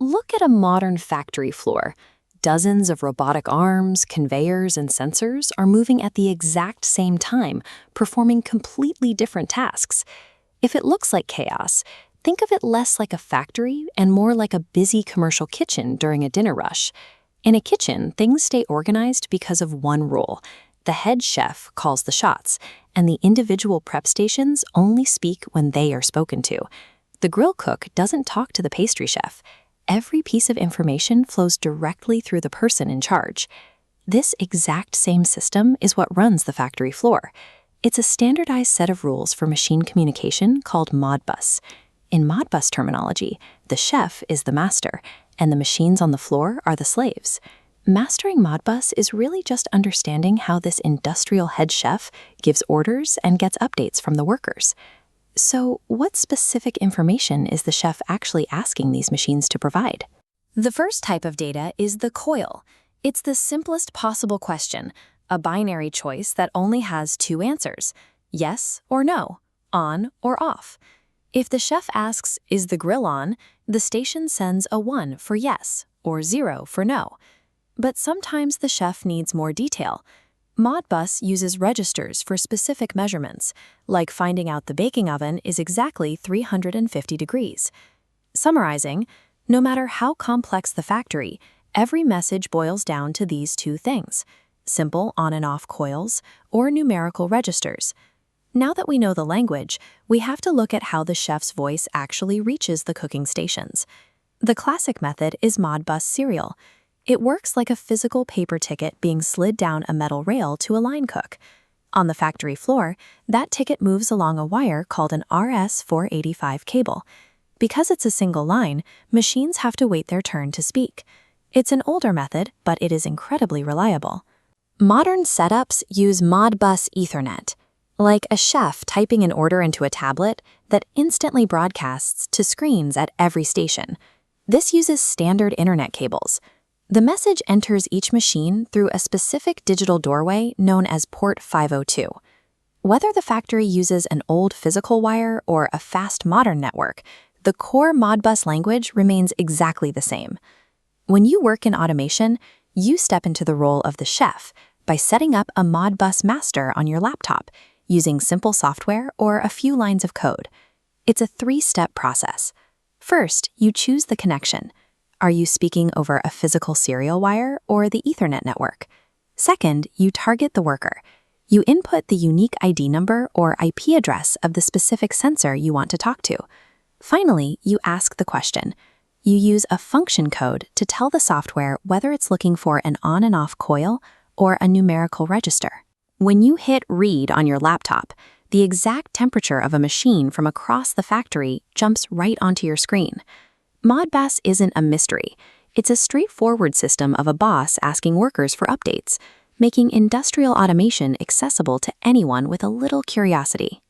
Look at a modern factory floor. Dozens of robotic arms, conveyors, and sensors are moving at the exact same time, performing completely different tasks. If it looks like chaos, think of it less like a factory and more like a busy commercial kitchen during a dinner rush. In a kitchen, things stay organized because of one rule. The head chef calls the shots, and the individual prep stations only speak when they are spoken to. The grill cook doesn't talk to the pastry chef. Every piece of information flows directly through the person in charge. This exact same system is what runs the factory floor. It's a standardized set of rules for machine communication called Modbus. In Modbus terminology, the chef is the master, and the machines on the floor are the slaves. Mastering Modbus is really just understanding how this industrial head chef gives orders and gets updates from the workers. So, what specific information is the chef actually asking these machines to provide? The first type of data is the coil. It's the simplest possible question, a binary choice that only has two answers, yes or no, on or off. If the chef asks, "Is the grill on?" the station sends a 1 for yes or 0 for no. But sometimes the chef needs more detail. Modbus uses registers for specific measurements, like finding out the baking oven is exactly 350 degrees. Summarizing, no matter how complex the factory, every message boils down to these two things: simple on and off coils or numerical registers. Now that we know the language, we have to look at how the chef's voice actually reaches the cooking stations. The classic method is Modbus serial. It works like a physical paper ticket being slid down a metal rail to a line cook. On the factory floor, that ticket moves along a wire called an RS-485 cable. Because it's a single line, machines have to wait their turn to speak. It's an older method, but it is incredibly reliable. Modern setups use Modbus Ethernet, like a chef typing an order into a tablet that instantly broadcasts to screens at every station. This uses standard internet cables. The message enters each machine through a specific digital doorway known as port 502. Whether the factory uses an old physical wire or a fast modern network, the core Modbus language remains exactly the same. When you work in automation, you step into the role of the chef by setting up a Modbus master on your laptop, using simple software or a few lines of code. It's a 3-step process. First, you choose the connection. Are you speaking over a physical serial wire or the Ethernet network? Second, you target the worker. You input the unique ID number or IP address of the specific sensor you want to talk to. Finally, you ask the question. You use a function code to tell the software whether it's looking for an on and off coil or a numerical register. When you hit read on your laptop, the exact temperature of a machine from across the factory jumps right onto your screen. Modbus isn't a mystery. It's a straightforward system of a boss asking workers for updates, making industrial automation accessible to anyone with a little curiosity.